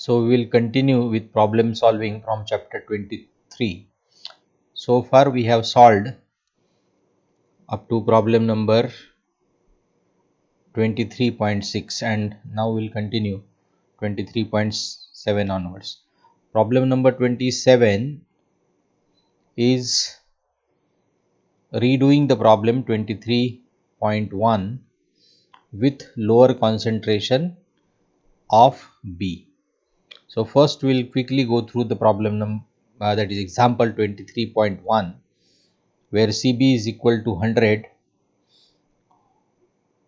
So we will continue with problem solving from chapter 23. So far we have solved up to problem number 23.6 and now we will continue 23.7 onwards. Problem number 27 is redoing the problem 23.1 with lower concentration of B. So first we will quickly go through the problem that is example 23.1, where Cb is equal to 100.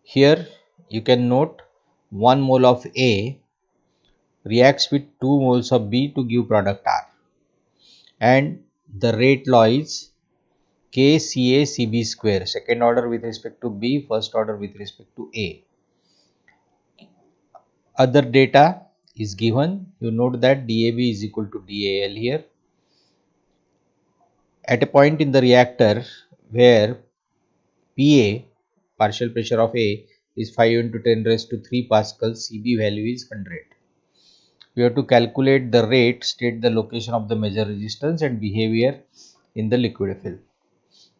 Here you can note 1 mole of A reacts with 2 moles of B to give product R, and the rate law is KCa Cb square, second order with respect to B, first order with respect to A. Other data is given. You note that DAB is equal to DAL here. At a point in the reactor where PA, partial pressure of A, is 5 into 10 raised to 3 pascals, Cb value is 100. We have to calculate the rate, state the location of the measure resistance and behavior in the liquid film.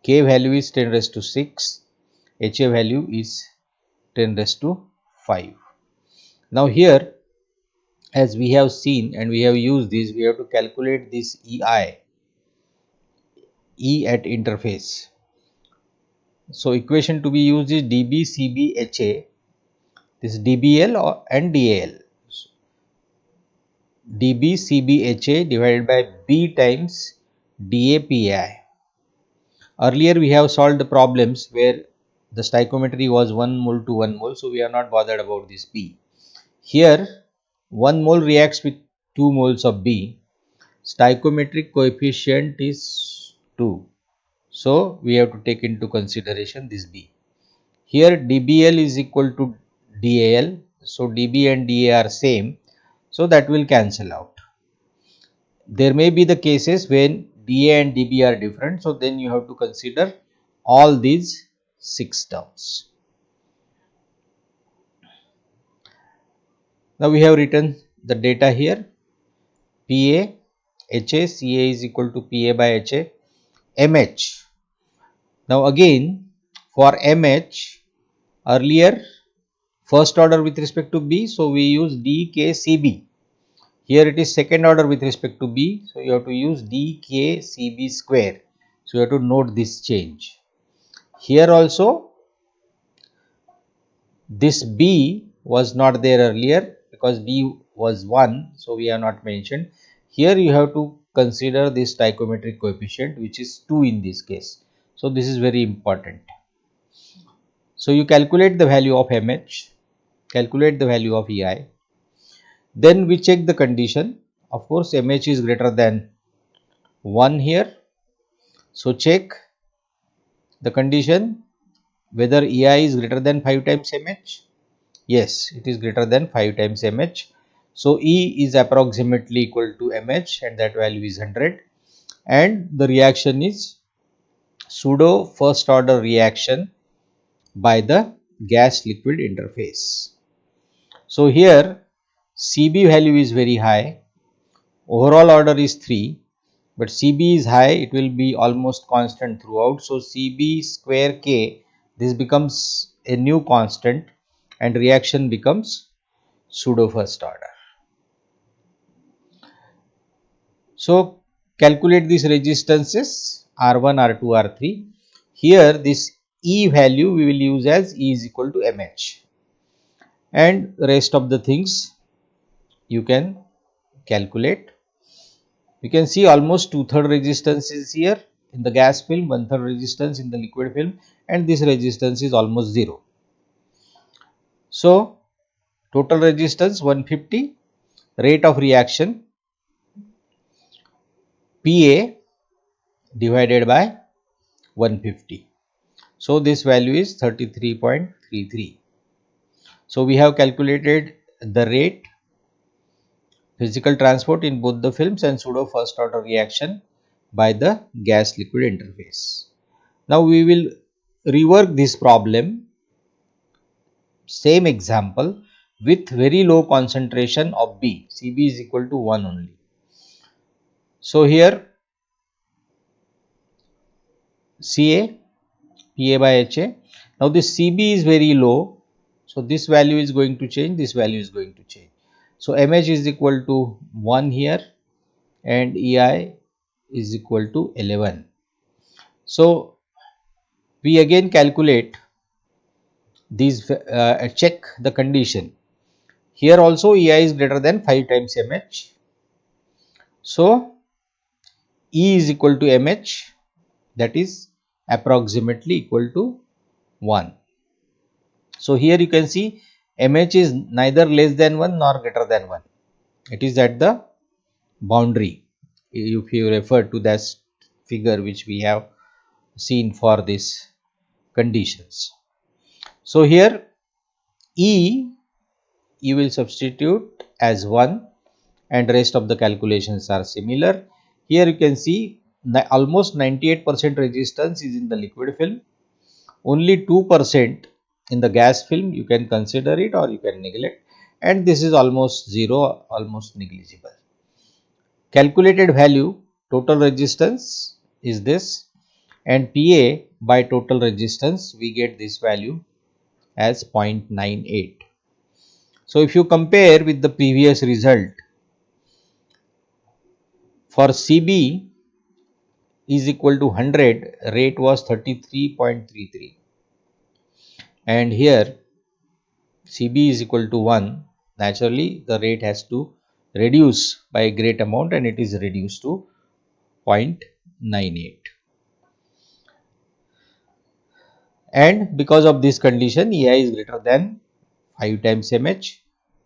K value is 10 raised to 6, HA value is 10 raised to 5. Now here, as we have seen and we have used this, we have to calculate this EI, E at interface. So equation to be used is dB Cb HA, this dBl and DAL. dB Cb HA divided by B times DAPI. Earlier we have solved the problems where the stoichiometry was 1 mole to 1 mole, so we are not bothered about this B. Here 1 mole reacts with 2 moles of B, stoichiometric coefficient is 2, so we have to take into consideration this B. Here dBl is equal to DAL, so dB and dA are same, so that will cancel out. There may be the cases when dA and dB are different, so then you have to consider all these 6 terms. Now we have written the data here. PA, HA, Ca is equal to PA by HA, MH. Now again for MH, earlier first order with respect to B, so we use dKCb. Here it is second order with respect to B, so you have to use dKCb square. So you have to note this change. Here also this B was not there earlier because B was 1, so we have not mentioned. Here you have to consider this stoichiometric coefficient, which is 2 in this case. So this is very important. So you calculate the value of MH, calculate the value of EI. Then we check the condition. Of course, MH is greater than 1 here. So check the condition whether EI is greater than 5 times MH. Yes, it is greater than 5 times MH. So E is approximately equal to MH and that value is 100. And the reaction is pseudo first order reaction by the gas liquid interface. So here Cb value is very high, overall order is 3, but Cb is high, it will be almost constant throughout. So Cb square K, this becomes a new constant and reaction becomes pseudo first order. So calculate these resistances R1, R2, R3. Here this E value we will use as E is equal to MH, and rest of the things you can calculate. You can see almost 2/3 resistance is here in the gas film, 1/3 resistance in the liquid film, and this resistance is almost 0. So total resistance 150, rate of reaction PA divided by 150. So this value is 33.33. So we have calculated the rate, physical transport in both the films, and pseudo first order reaction by the gas liquid interface. Now we will rework this problem, same example, with very low concentration of B. Cb is equal to 1 only. So here Ca, Pa by Ha. Now this Cb is very low, so this value is going to change, this value is going to change. So Mh is equal to 1 here and Ei is equal to 11. So we again calculate these, check the condition. Here also Ei is greater than 5 times Mh. So E is equal to Mh, that is approximately equal to 1. So here you can see Mh is neither less than 1 nor greater than 1. It is at the boundary. If you refer to that figure which we have seen for these conditions. So here E you will substitute as 1 and rest of the calculations are similar. Here you can see almost 98% resistance is in the liquid film, only 2% in the gas film. You can consider it or you can neglect, and this is almost 0, almost negligible. Calculated value total resistance is this, and Pa by total resistance we get this value as 0.98. So if you compare with the previous result, for Cb is equal to 100, rate was 33.33, and here Cb is equal to 1, naturally the rate has to reduce by a great amount and it is reduced to 0.98. And because of this condition, Ei is greater than 5 times Mh.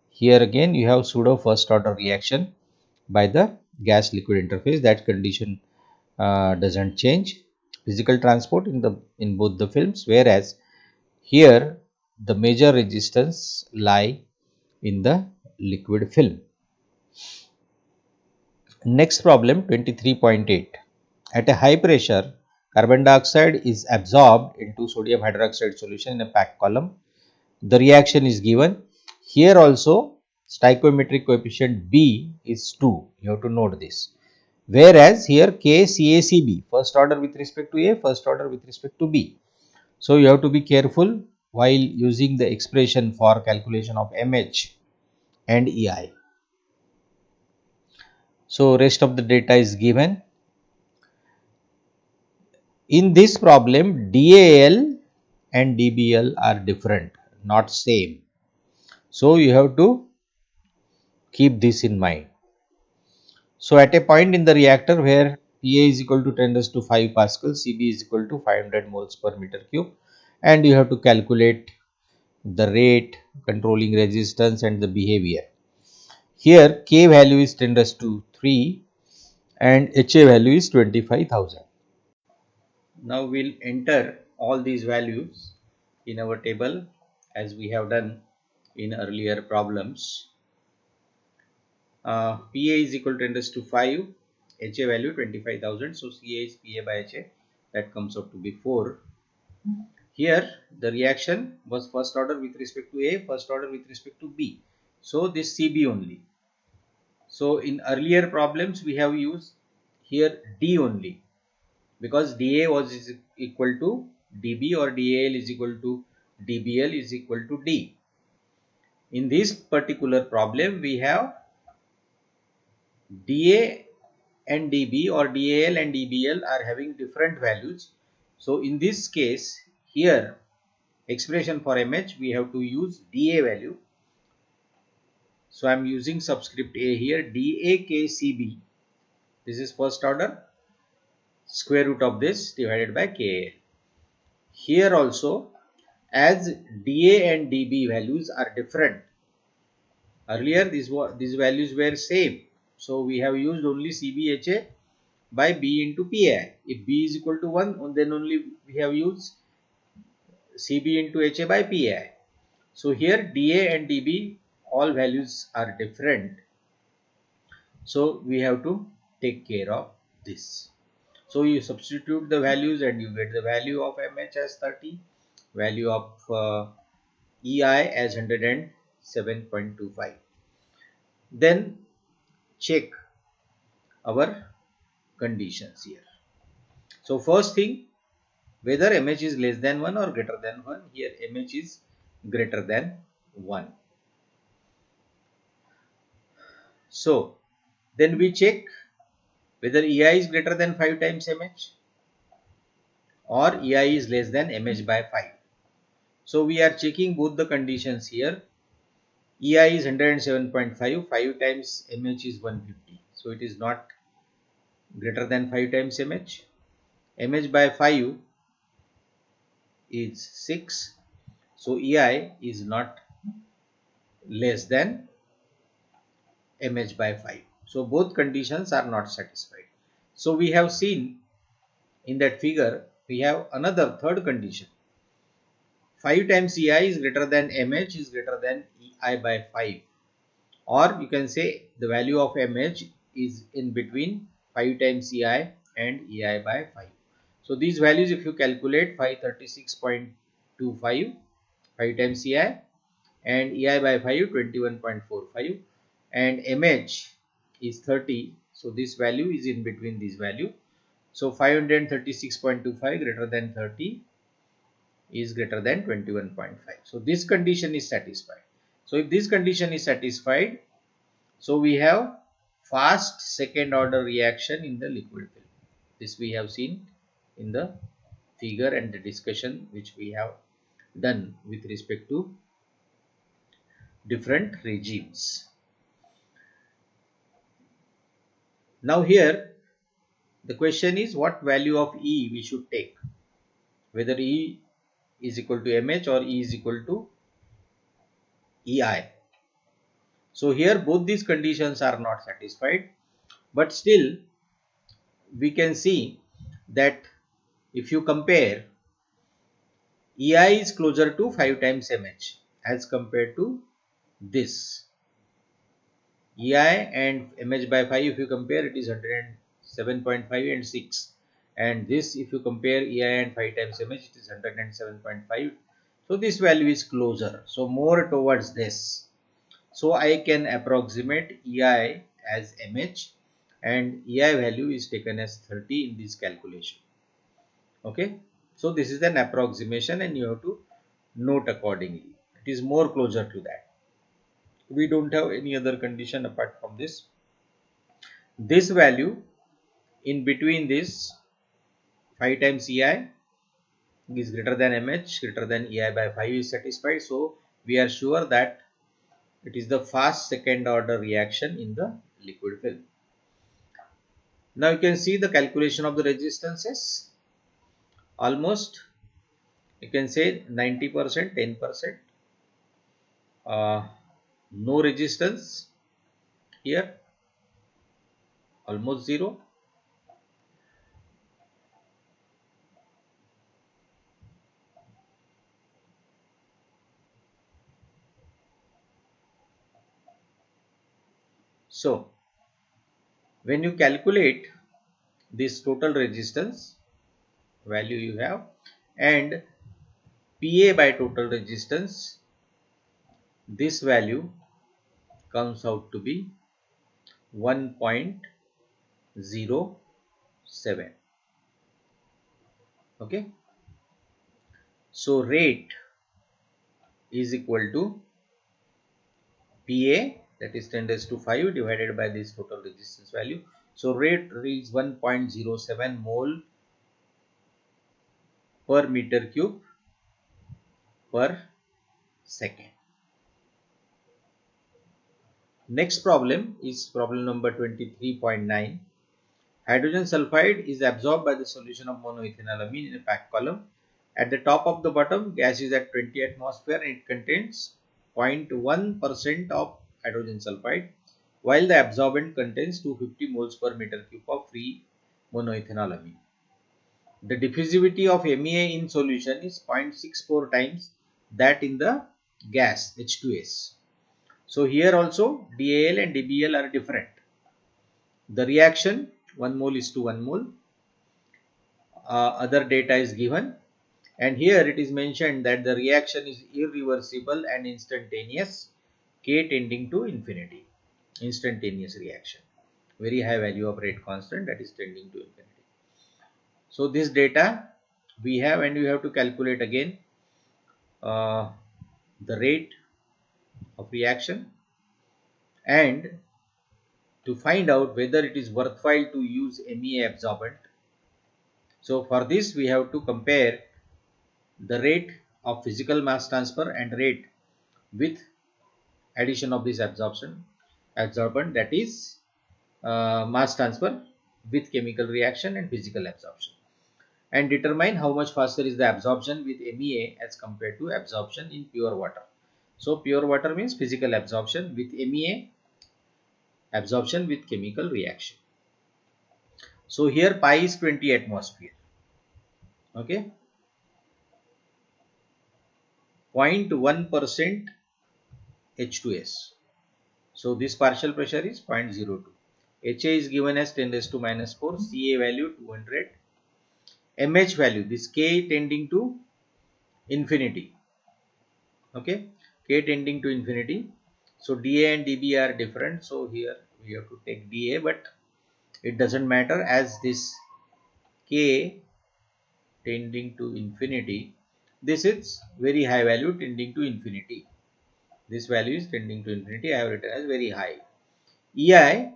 Here again you have pseudo first order reaction by the gas liquid interface. That condition doesn't change physical transport in both the films, whereas here the major resistance lie in the liquid film. Next problem 23.8. At a high pressure, carbon dioxide is absorbed into sodium hydroxide solution in a packed column. The reaction is given. Here also stoichiometric coefficient B is 2. You have to note this. Whereas here KCACB, first order with respect to A, first order with respect to B. So you have to be careful while using the expression for calculation of MH and EI. So rest of the data is given. In this problem, DAL and DBL are different, not same. So you have to keep this in mind. So at a point in the reactor where Pa is equal to 10 raised to 5 Pascal, Cb is equal to 500 moles per meter cube, and you have to calculate the rate, controlling resistance and the behavior. Here K value is 10 raised to 3 and Ha value is 25,000. Now we'll enter all these values in our table as we have done in earlier problems. Pa is equal to 10 raised to 5, Ha value 25,000, so Ca is Pa by Ha, that comes out to be 4. Here the reaction was first order with respect to A, first order with respect to B, so this Cb only. So in earlier problems we have used here D only, because dA was equal to dB or dAl is equal to dBl is equal to D. In this particular problem we have dA and dB or dAl and dBl are having different values. So in this case here expression for MH we have to use dA value. So I am using subscript A here, dAkCb, this is first order, square root of this divided by Kal. Here also, as dA and dB values are different, earlier these values were same, so we have used only CBHA by B into PI. If B is equal to 1, then only we have used CB into HA by PI. So here dA and dB all values are different, so we have to take care of this. So you substitute the values and you get the value of MH as 30, value of EI as 160 7.25. Then check our conditions here. So first thing, whether mh is less than 1 or greater than 1. Here mh is greater than 1. So then we check whether ei is greater than 5 times mh or ei is less than mh by 5. So we are checking both the conditions here. ei is 107.5, 5 times mh is 150. So it is not greater than 5 times mh. mh by 5 is 6. So ei is not less than mh by 5. So both conditions are not satisfied. So we have seen in that figure, we have another third condition. 5 times ei is greater than mh is greater than ei by 5. Or you can say the value of mh is in between 5 times ei and ei by 5. So these values, if you calculate, 536.25, 5 times ei, and ei by 5 21.45, and mh is 30. So this value is in between this value. So 536.25 greater than 30 is greater than 21.5. So this condition is satisfied. So if this condition is satisfied, so we have fast second order reaction in the liquid film. This we have seen in the figure and the discussion which we have done with respect to different regimes. Now here the question is what value of E we should take, whether E is equal to mh or E is equal to ei. So here both these conditions are not satisfied, but still we can see that if you compare, ei is closer to 5 times mh as compared to this. ei and mh by 5, if you compare, it is 107.5 and 6, and this, if you compare ei and 5 times mh, it is 107.5. so this value is closer, so more towards this. So I can approximate ei as mh, and ei value is taken as 30 in this calculation. Okay, so this is an approximation and you have to note accordingly. It is more closer to that. We don't have any other condition apart from this. This value in between this 5 times ei is greater than mh, greater than ei by 5 is satisfied. So we are sure that it is the fast second order reaction in the liquid film. Now you can see the calculation of the resistances. Almost you can say 90%, 10%. No resistance here, almost 0. So when you calculate this total resistance value you have and PA by total resistance, this value comes out to be 1.07. Okay, so rate is equal to PA, that is 10 raised to 5 divided by this total resistance value. So rate is 1.07 mole per meter cube per second. Next problem is problem number 23.9. Hydrogen sulfide is absorbed by the solution of monoethylenamine in a packed column. At the top of the bottom, gas is at 20 atmosphere and it contains 0.1% of hydrogen sulfide, while the absorbent contains 250 moles per meter cube of free monoethanolamine. The diffusivity of MEA in solution is 0.64 times that in the gas H2S. So here also DAL and DBL are different. The reaction 1 mole is to 1 mole. Other data is given, and here it is mentioned that the reaction is irreversible and instantaneous K tending to infinity, instantaneous reaction. Very high value of rate constant, that is tending to infinity. So this data we have, and we have to calculate again uh, the rate of reaction, and to find out whether it is worthwhile to use MEA absorbent. So for this we have to compare the rate of physical mass transfer and rate with addition of this absorbent, that is mass transfer with chemical reaction and physical absorption, and determine how much faster is the absorption with MEA as compared to absorption in pure water. So pure water means physical absorption, with MEA absorption with chemical reaction. So here pi is 20 atmosphere. Okay, 0.1% H2S. So this partial pressure is 0.02. HA is given as 10 raised to minus 4, CA value 200, MH value, this K tending to infinity. Okay, K tending to infinity. So dA and dB are different. So here we have to take dA, but it doesn't matter as this K tending to infinity, this is very high value tending to infinity. This value is tending to infinity. I have written as very high. EI,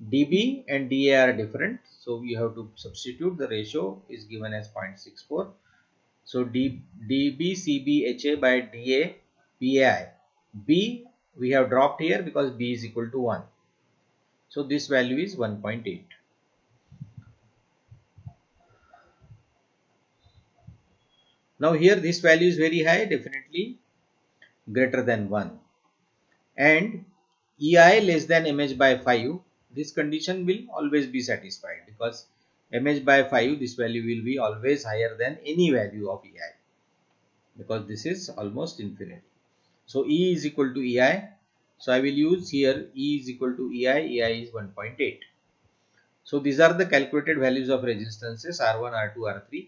dB and dA are different. So we have to substitute. The ratio is given as 0.64. So dB CB HA by dA PAI. B we have dropped here because B is equal to 1. So this value is 1.8. Now here this value is very high, definitely greater than 1. And EI less than mH by 5, this condition will always be satisfied because mH by 5, this value will be always higher than any value of EI because this is almost infinity. So E is equal to EI. So I will use here E is equal to EI. EI is 1.8. So these are the calculated values of resistances R1, R2, R3.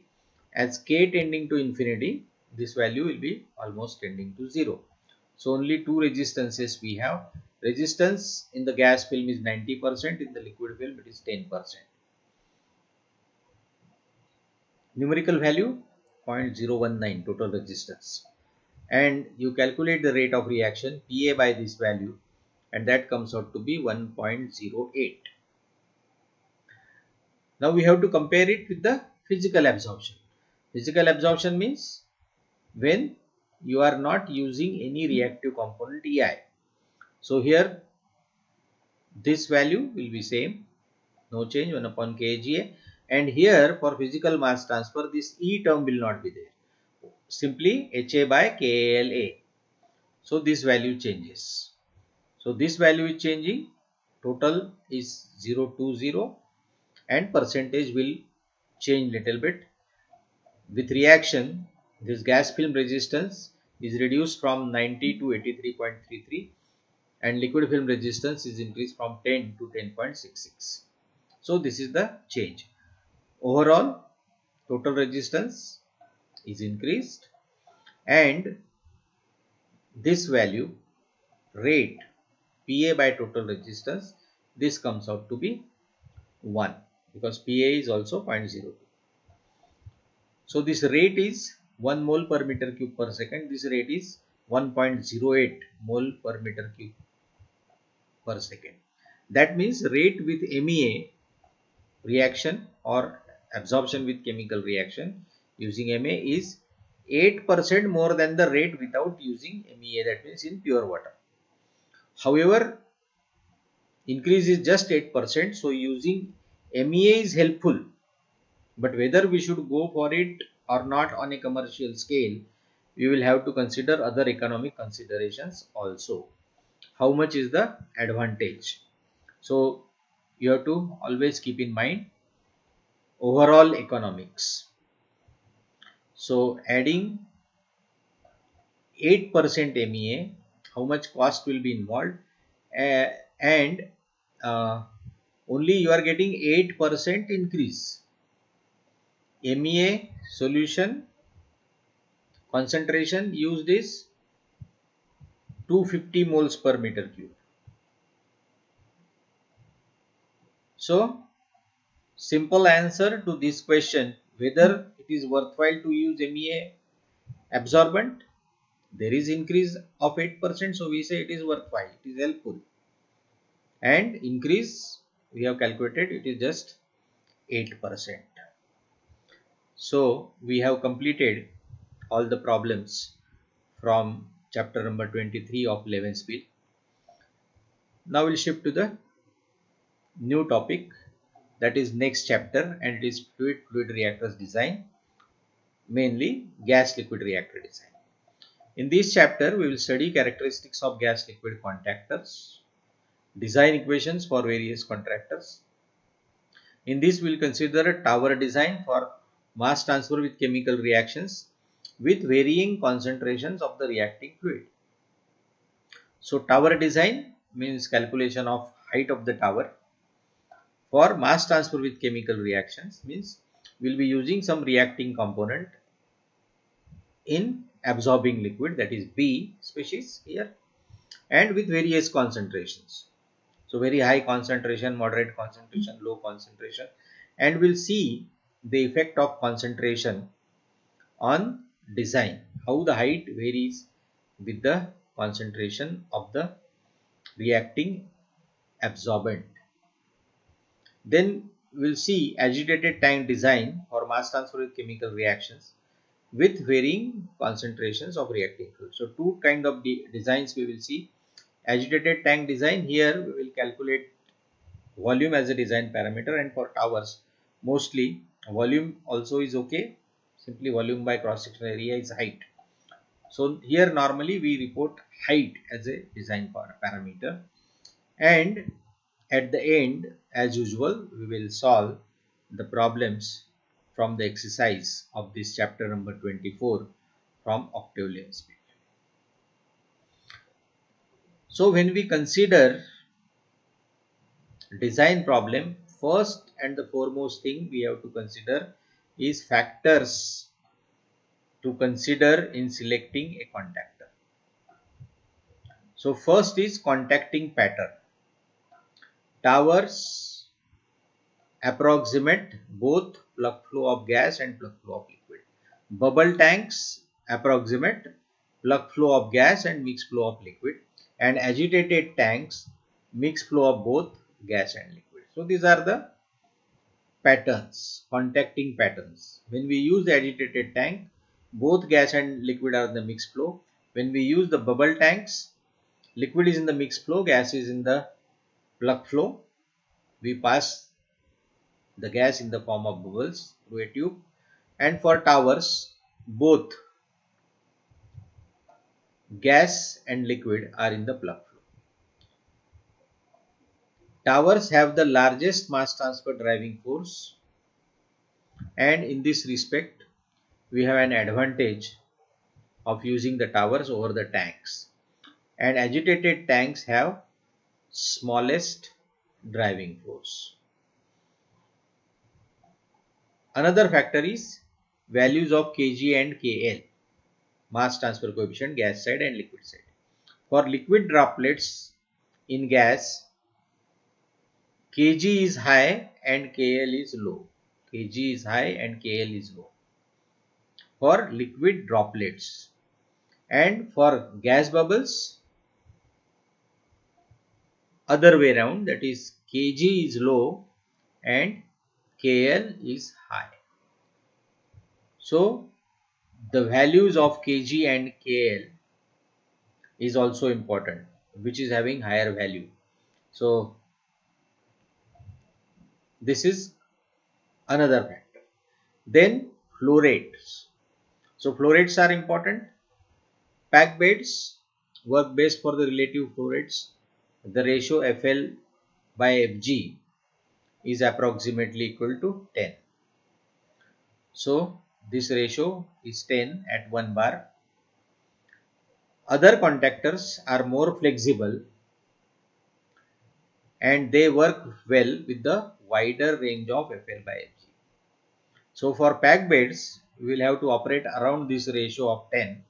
As K tending to infinity, this value will be almost tending to 0. So only two resistances we have. Resistance in the gas film is 90%, in the liquid film it is 10%. Numerical value 0.019 total resistance. And you calculate the rate of reaction PA by this value, and that comes out to be 1.08. Now we have to compare it with the physical absorption. Physical absorption means when you are not using any reactive component EI. So here this value will be same, no change, 1 upon kGa, and here for physical mass transfer this E term will not be there, simply HA by KALA. So this value changes. So this value is changing, total is 020, and percentage will change little bit. With reaction, this gas film resistance is reduced from 90 to 83.33, and liquid film resistance is increased from 10 to 10.66. So this is the change. Overall, total resistance is increased, and this value, rate PA by total resistance, this comes out to be 1 because PA is also 0.02. So this rate is 1 mole per meter cube per second. This rate is 1.08 mole per meter cube per second. That means rate with MEA reaction or absorption with chemical reaction using MA is 8% more than the rate without using MEA, that means in pure water. However, increase is just 8%, so using MEA is helpful, but whether we should go for it or not on a commercial scale, we will have to consider other economic considerations also. How much is the advantage? So you have to always keep in mind overall economics. So adding 8% MEA, how much cost will be involved, and only you are getting 8% increase. MEA solution concentration used is 250 moles per meter cube. So simple answer to this question, whether it is worthwhile to use MEA absorbent, there is increase of 8%, so we say it is worthwhile, it is helpful. And increase, we have calculated, it is just 8%. So we have completed all the problems from chapter number 23 of Levin's wheel. Now we'll shift to the new topic, that is next chapter, and it is fluid reactors design, mainly gas liquid reactor design. In this chapter we will study characteristics of gas liquid contactors, design equations for various contactors. In this we will consider a tower design for mass transfer with chemical reactions with varying concentrations of the reacting fluid. So tower design means calculation of height of the tower. For mass transfer with chemical reactions means we will be using some reacting component in absorbing liquid, that is B species here, and with various concentrations. So very high concentration, moderate concentration, low concentration, and we'll see the effect of concentration on design, how the height varies with the concentration of the reacting absorbent. Then we'll see agitated tank design for mass transfer with chemical reactions with varying concentrations of reacting fluid. So two kind of designs we will see. Agitated tank design, here we will calculate volume as a design parameter, and for towers mostly volume also is okay, simply volume by cross sectional area is height. So here normally we report height as a design parameter, and at the end as usual we will solve the problems from the exercise of this chapter number 24 from octave Levin's wheel. So when we consider design problem, first and the foremost thing we have to consider is factors to consider in selecting a contactor. So first is contacting pattern. Towers approximate both plug flow of gas and plug flow of liquid. Bubble tanks approximate plug flow of gas and mixed flow of liquid, and agitated tanks mixed flow of both gas and liquid. So these are the patterns, contacting patterns. When we use the agitated tank, both gas and liquid are in the mixed flow. When we use the bubble tanks, liquid is in the mixed flow, gas is in the plug flow. We pass the gas in the form of bubbles through a tube. And for towers, both gas and liquid are in the plug flow. Towers have the largest mass transfer driving force, and in this respect we have an advantage of using the towers over the tanks, and agitated tanks have smallest driving force. Another factor is values of Kg and Kl, mass transfer coefficient, gas side and liquid side. For liquid droplets in gas, Kg is high and Kl is low. Kg is high and Kl is low for liquid droplets. And for gas bubbles, other way around, that is Kg is low and Kl is high. So the values of Kg and Kl is also important, which is having higher value. So this is another factor. Then flow rates. So flow rates are important. Pack beds work best for the relative flow rates. The ratio FL by Fg is approximately equal to 10. So this ratio is 10 at 1 bar. Other contactors are more flexible and they work well with the wider range of FL by Fg. So for pack beds, we will have to operate around this ratio of 10,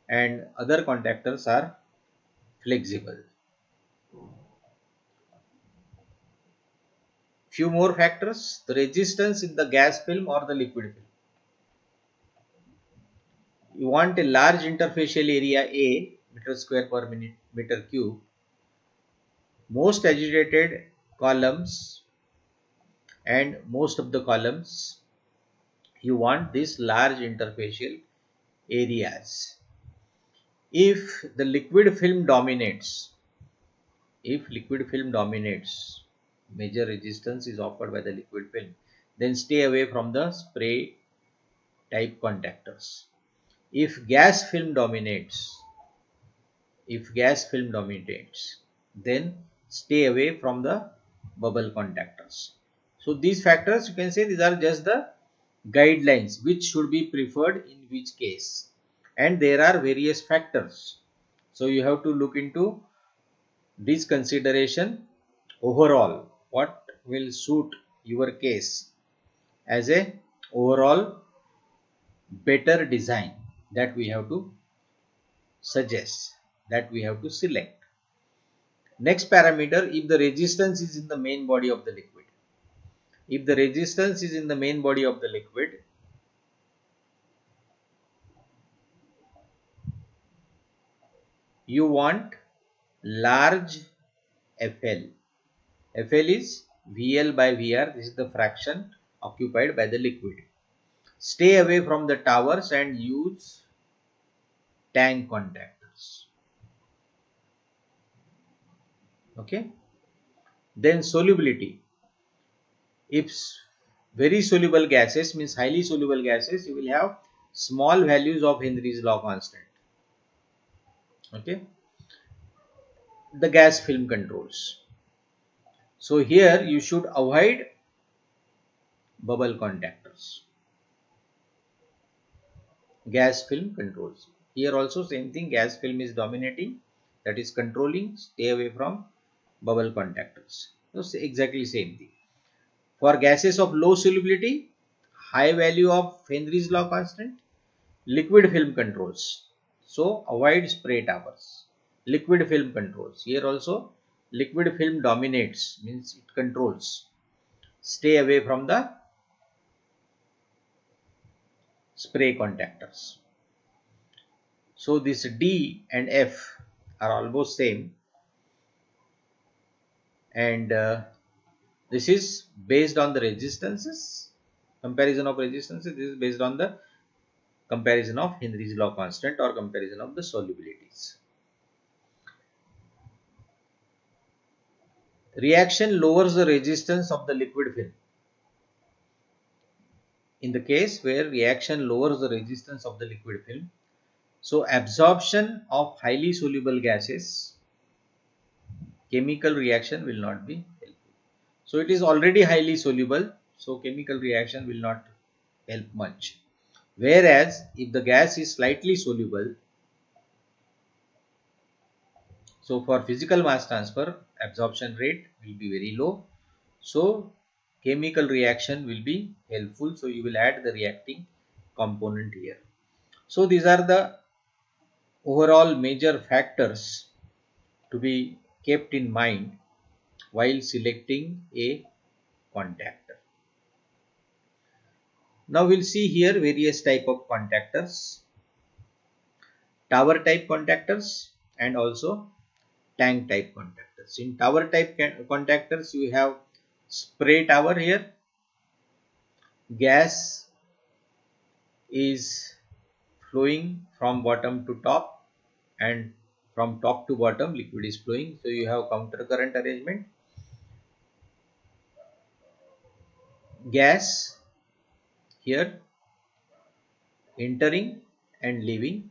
and other contactors are flexible. Few more factors: the resistance in the gas film or the liquid film. You want a large interfacial area A, meter square per minute meter cube, most agitated columns, and most of the columns. You want these large interfacial areas. If the liquid film dominates, major resistance is offered by the liquid film, then stay away from the spray type contactors. If gas film dominates, then stay away from the bubble contactors. So these factors, you can say, these are just the guidelines which should be preferred in which case, and there are various factors. So you have to look into this consideration overall, what will suit your case as a overall better design that we have to suggest, that we have to select. Next parameter, if the resistance is in the main body of the liquid. If the resistance is in the main body of the liquid, you want large FL. FL is VL by VR. This is the fraction occupied by the liquid. Stay away from the towers and use tank contactors. Okay. Then solubility. If very soluble gases, means highly soluble gases, you will have small values of Henry's law constant. Okay. The gas film controls. So here you should avoid bubble contactors. Gas film controls. Here also same thing, gas film is dominating, that is controlling, stay away from bubble contactors. So exactly same thing. For gases of low solubility, high value of Henry's law constant, liquid film controls. So avoid spray towers. Liquid film controls. Here also liquid film dominates, means it controls. Stay away from the spray contactors. So this D and F are almost same, and this is based on the resistances, comparison of resistances. This is based on the comparison of Henry's law constant or comparison of the solubilities. Reaction lowers the resistance of the liquid film. In the case where reaction lowers the resistance of the liquid film, so absorption of highly soluble gases, chemical reaction will not be helpful. So it is already highly soluble, so chemical reaction will not help much. Whereas if the gas is slightly soluble, so for physical mass transfer, absorption rate will be very low. So chemical reaction will be helpful. So you will add the reacting component here. So these are the overall major factors to be kept in mind while selecting a contactor. Now we'll see here various type of contactors, tower type contactors and also tank type contactors. In tower type contactors, you have spray tower here. Gas is flowing from bottom to top, and from top to bottom liquid is flowing. So you have counter current arrangement. Gas here entering and leaving,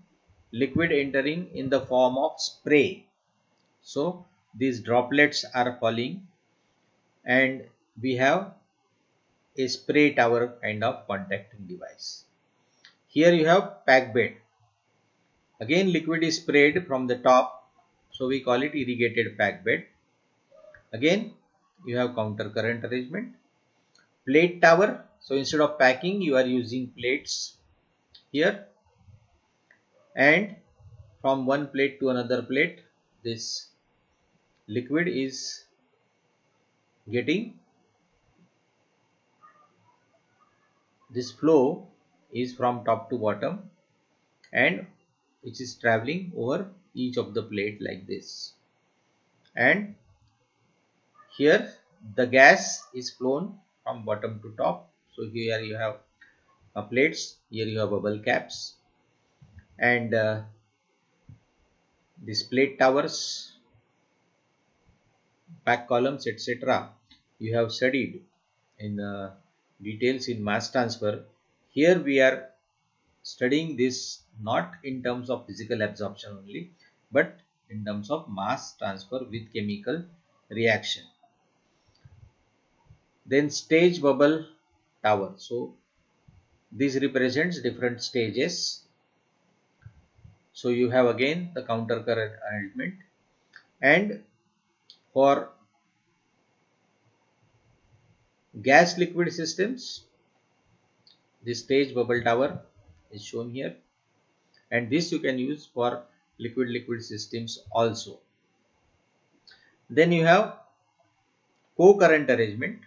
liquid entering in the form of spray. So these droplets are falling, and we have a spray tower kind of contacting device. Here you have pack bed. Again liquid is sprayed from the top, so we call it irrigated pack bed. Again you have counter current arrangement. Plate tower, so instead of packing you are using plates here, and from one plate to another plate this liquid is getting, this flow is from top to bottom and which is traveling over each of the plate like this, and here the gas is flown from bottom to top. So here you have plates, here you have bubble caps, and these plate towers, back columns, etc. you have studied in details in mass transfer. Here we are studying this not in terms of physical absorption only, but in terms of mass transfer with chemical reaction. Then stage bubble tower. So this represents different stages. So you have again the counter current element, and for gas liquid systems, this stage bubble tower is shown here, and this you can use for liquid systems also. Then you have co-current arrangement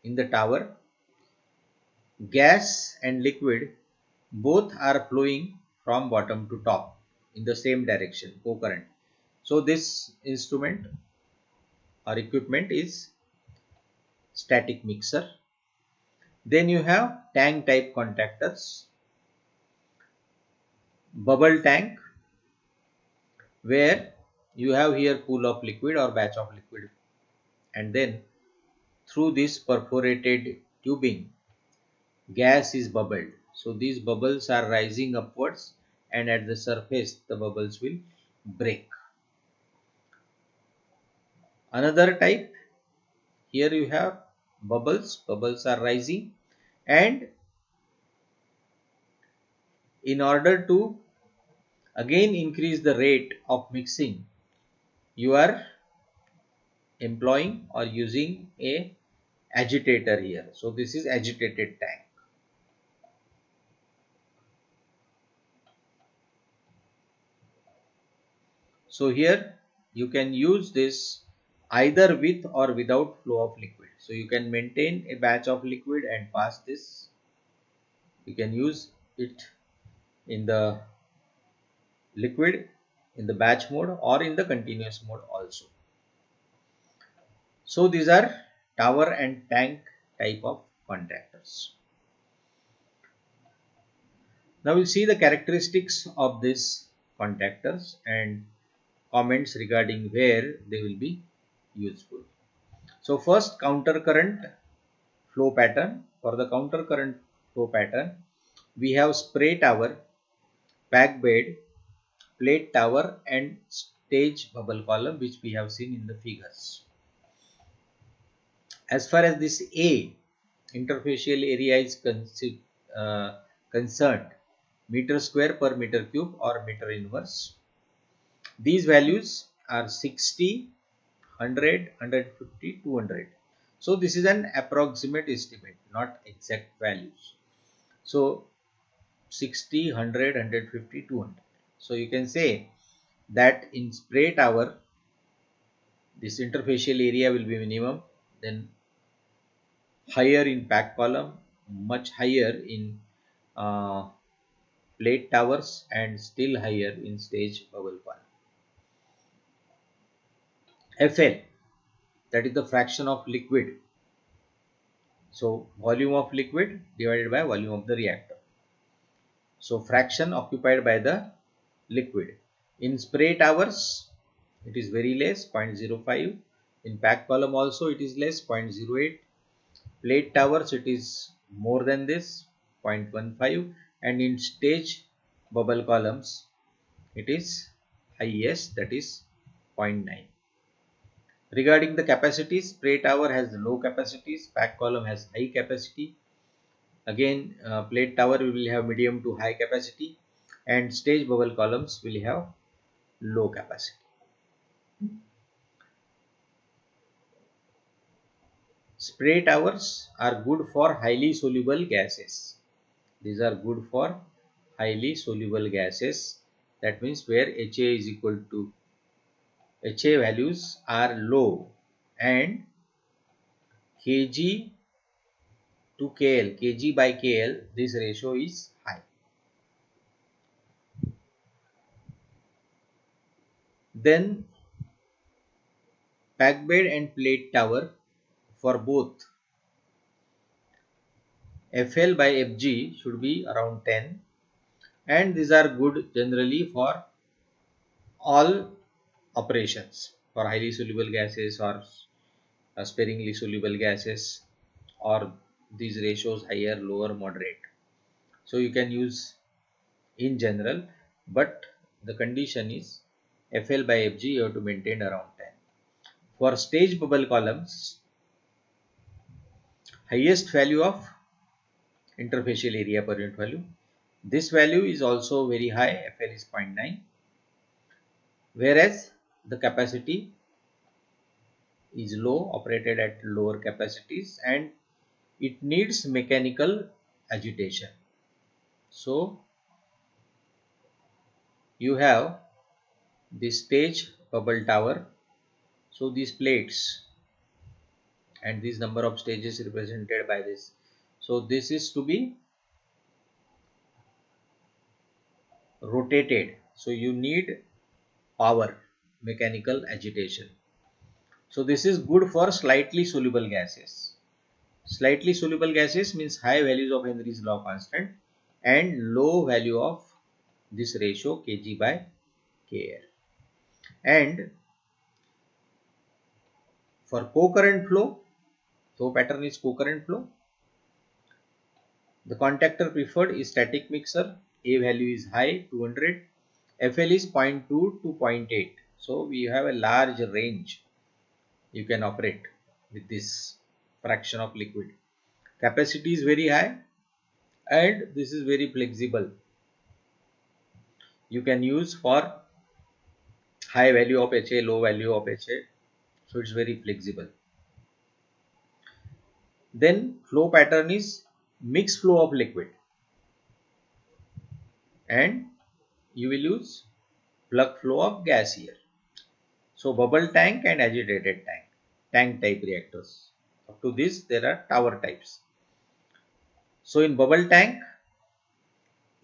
in the tower. Gas and liquid both are flowing from bottom to top in the same direction, co-current. So this instrument or equipment is static mixer. Then you have tank type contactors, bubble tank, where you have here pool of liquid or batch of liquid, and then through this perforated tubing gas is bubbled. So these bubbles are rising upwards, and at the surface the bubbles will break. Another type, here you have bubbles are rising, and in order to again increase the rate of mixing, you are employing or using a agitator here. So this is agitated tank. So here you can use this either with or without flow of liquid. So you can maintain a batch of liquid and pass this. You can use it in the liquid in the batch mode or in the continuous mode also. So these are tower and tank type of contactors. Now we'll see the characteristics of these contactors and comments regarding where they will be useful. So first, counter current flow pattern. For the counter current flow pattern, we have spray tower, pack bed, plate tower, and stage bubble column, which we have seen in the figures. As far as this A, interfacial area is concerned, meter square per meter cube or meter inverse. These values are 60, 100, 150, 200. So this is an approximate estimate, not exact values. So 60, 100, 150, 200. So you can say that in spray tower, this interfacial area will be minimum, then higher in pack column, much higher in plate towers, and still higher in stage bubble column. FL, that is the fraction of liquid. So volume of liquid divided by volume of the reactor. So fraction occupied by the liquid. In spray towers, it is very less, 0.05. In pack column also it is less, 0.08. Plate towers it is more than this, 0.15. And in stage bubble columns it is highest, that is 0.9. Regarding the capacities, spray tower has low capacities, pack column has high capacity. Again, plate tower will have medium to high capacity, and stage bubble columns will have low capacity. Spray towers are good for highly soluble gases. These are good for highly soluble gases. That means where HA is equal to HA values are low and kg to KL, kg by KL, this ratio is high. Then pack bed and plate tower for both FL by FG should be around 10, and these are good generally for all operations, for highly soluble gases or sparingly soluble gases, or these ratios higher, lower, moderate. So you can use in general, but the condition is FL by FG you have to maintain around 10. For stage bubble columns, highest value of interfacial area per unit value. This value is also very high, FL is 0.9, whereas the capacity is low, operated at lower capacities, and it needs mechanical agitation. So you have the stage bubble tower. So these plates and this number of stages represented by this. So this is to be rotated. So you need power, mechanical agitation. So this is good for slightly soluble gases. Slightly soluble gases means high values of Henry's law constant and low value of this ratio kg by kl. And for co-current flow, so pattern is co-current flow. The contactor preferred is static mixer. A value is high, 200. FL is 0.2 to 0.8. So we have a large range you can operate with this fraction of liquid. Capacity is very high and this is very flexible. You can use for high value of HA, low value of HA. So it's very flexible. Then flow pattern is mixed flow of liquid, and you will use plug flow of gas here. So bubble tank and agitated tank type reactors. Up to this there are tower types. So in bubble tank,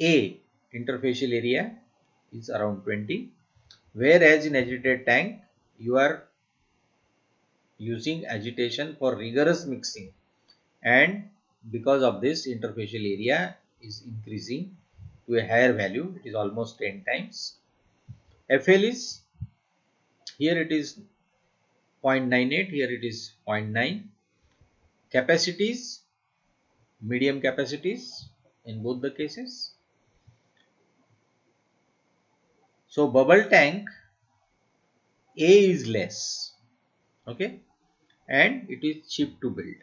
A interfacial area is around 20, whereas in agitated tank you are using agitation for rigorous mixing, and because of this interfacial area is increasing to a higher value, it is almost 10 times. FL is, here it is 0.98, here it is 0.9. Capacities, medium capacities in both the cases. So bubble tank A is less, okay, and it is cheap to build.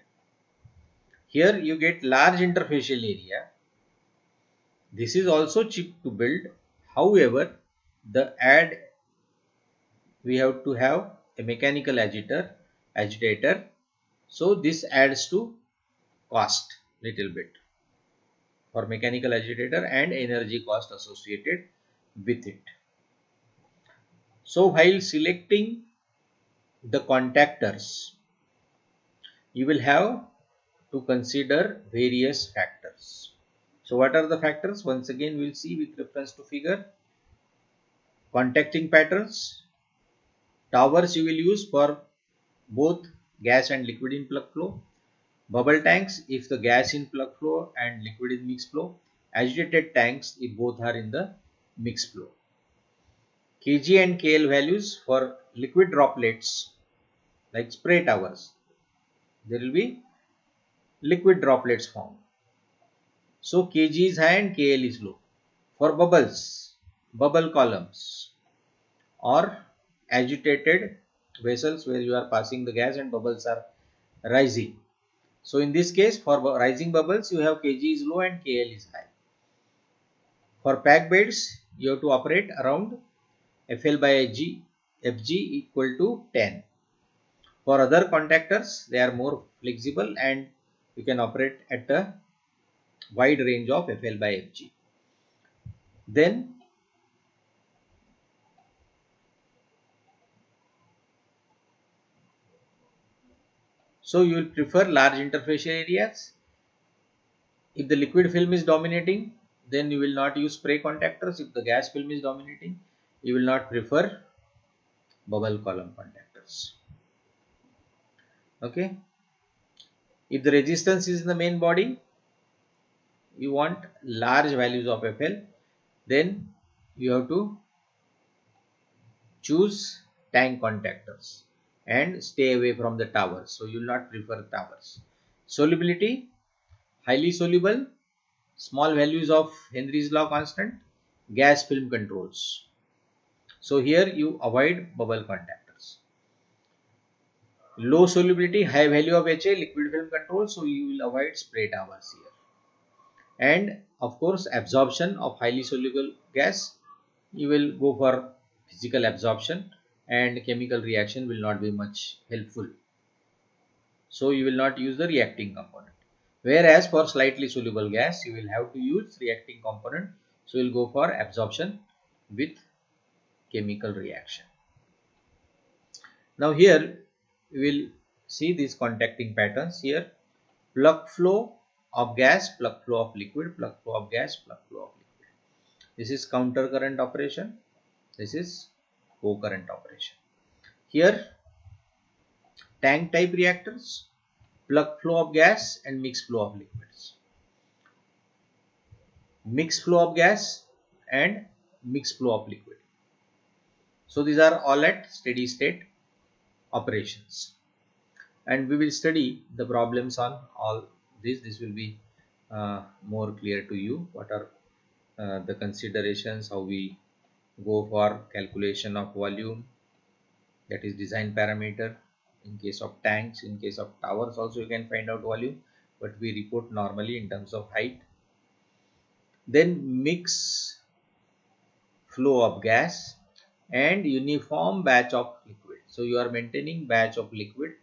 Here you get large interfacial area. This is also cheap to build. However, the add we have to have a mechanical agitator. So this adds to cost little bit for mechanical agitator and energy cost associated with it. So while selecting the contactors, you will have to consider various factors. So what are the factors? Once again we will see with reference to figure. Contacting patterns, towers you will use for both gas and liquid in plug flow, bubble tanks if the gas in plug flow and liquid in mixed flow, agitated tanks if both are in the mixed flow. Kg and KL values for liquid droplets like spray towers, there will be liquid droplets formed. So Kg is high and KL is low. For bubbles, bubble columns or agitated vessels where you are passing the gas and bubbles are rising. So in this case for rising bubbles you have Kg is low and KL is high. For pack beds you have to operate around FL by FG equal to 10. For other contactors they are more flexible and you can operate at a wide range of FL by FG. Then So you will prefer large interfacial areas. If the liquid film is dominating, then you will not use spray contactors. If the gas film is dominating, you will not prefer bubble column contactors. Okay. If the resistance is in the main body, you want large values of FL, then you have to choose tank contactors and stay away from the towers. So you will not prefer towers. Solubility, highly soluble, small values of Henry's law constant, gas film controls. So here you avoid bubble contactors. Low solubility, high value of HA, liquid film control. So you will avoid spray towers here. And of course, absorption of highly soluble gas, you will go for physical absorption, and chemical reaction will not be much helpful. So you will not use the reacting component. Whereas for slightly soluble gas, you will have to use reacting component. So you will go for absorption with chemical reaction. Now here we will see these contacting patterns here. Plug flow of gas, plug flow of liquid, plug flow of gas, plug flow of liquid. This is counter current operation. This is co-current operation. Here tank type reactors, plug flow of gas and mixed flow of liquids. Mixed flow of gas and mixed flow of liquid. So these are all at steady state operations. And we will study the problems on all this. This will be more clear to you. What are the considerations, how we go for calculation of volume, that is design parameter. In case of tanks, in case of towers also you can find out volume, but we report normally in terms of height. Then mix flow of gas and uniform batch of liquid. So you are maintaining batch of liquid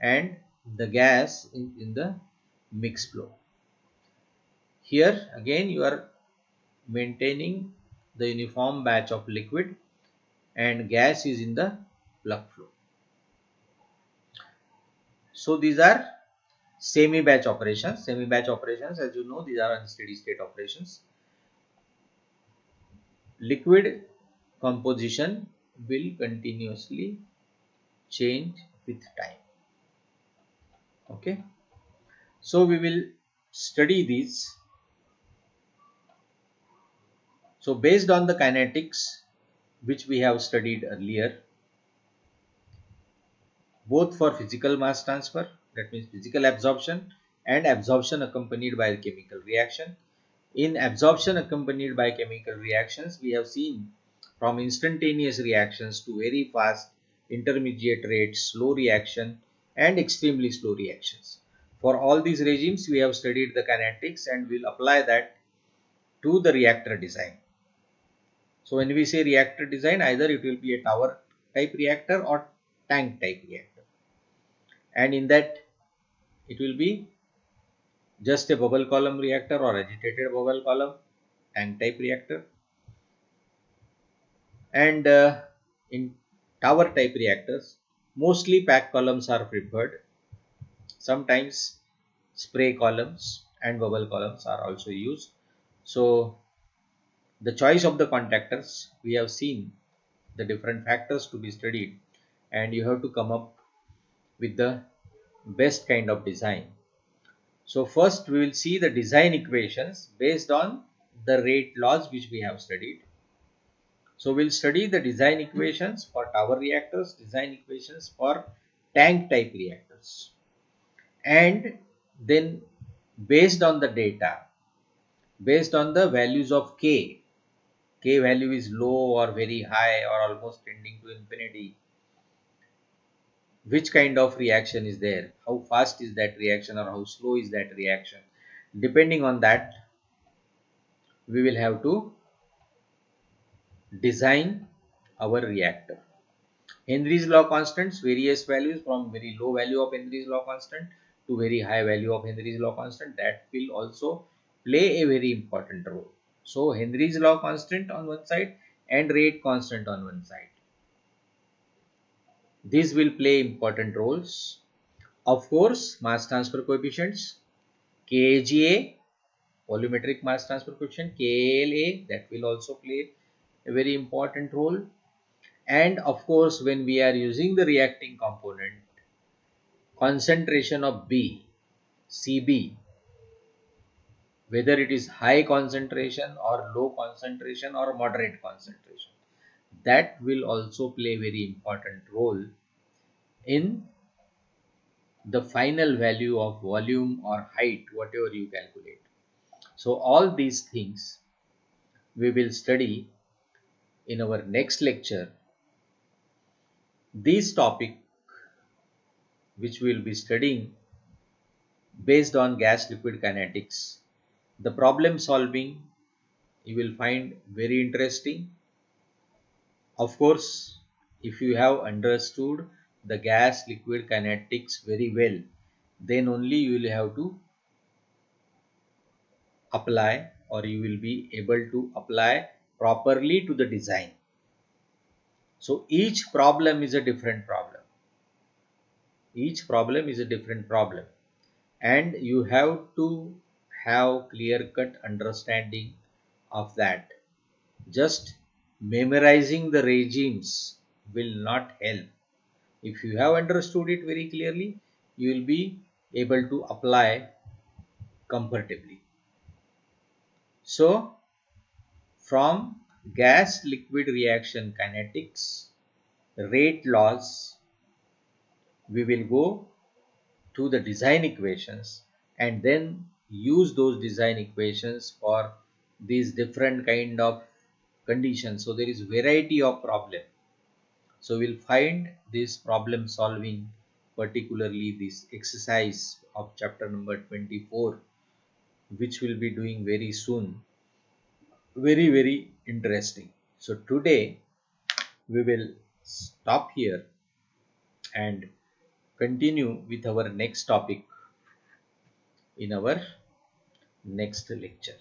and the gas in the mix flow. Here again you are maintaining the uniform batch of liquid and gas is in the plug flow. So these are semi batch operations. Semi batch operations, as you know, these are unsteady state operations. Liquid composition will continuously change with time. Okay, so we will study these. So based on the kinetics which we have studied earlier, both for physical mass transfer, that means physical absorption, and absorption accompanied by chemical reaction. In absorption accompanied by chemical reactions, we have seen from instantaneous reactions to very fast, intermediate rate, slow reaction, and extremely slow reactions. For all these regimes, we have studied the kinetics and will apply that to the reactor design. So when we say reactor design, either it will be a tower type reactor or tank type reactor. And in that, it will be just a bubble column reactor or agitated bubble column tank type reactor. And in tower type reactors, mostly pack columns are preferred. Sometimes spray columns and bubble columns are also used. So the choice of the contactors, we have seen the different factors to be studied, and you have to come up with the best kind of design. So first we will see the design equations based on the rate laws which we have studied. So we'll study the design equations for tower reactors, design equations for tank type reactors. And then based on the data, based on the values of K value is low or very high or almost tending to infinity, which kind of reaction is there, how fast is that reaction or how slow is that reaction. Depending on that, we will have to design our reactor. Henry's law constants, various values from very low value of Henry's law constant to very high value of Henry's law constant, that will also play a very important role. So Henry's law constant on one side and rate constant on one side. These will play important roles. Of course, mass transfer coefficients, KGA, volumetric mass transfer coefficient, KLA, that will also play a very important role. And of course, when we are using the reacting component, concentration of B, CB, whether it is high concentration or low concentration or moderate concentration, that will also play a very important role in the final value of volume or height, whatever you calculate. So all these things we will study in our next lecture. This topic which we will be studying based on gas liquid kinetics, the problem solving you will find very interesting. Of course, if you have understood the gas liquid kinetics very well, then only you will have to apply, or you will be able to apply properly to the design. So each problem is a different problem. Each problem is a different problem, and you have to have clear cut understanding of that. Just memorizing the regimes will not help. If you have understood it very clearly, you will be able to apply comfortably. So from gas liquid reaction kinetics, rate laws, we will go to the design equations and then use those design equations for these different kind of conditions. So there is variety of problem. So we'll find this problem solving, particularly this exercise of chapter number 24, which we'll be doing very soon. Very interesting. So today we will stop here and continue with our next topic in our next lecture.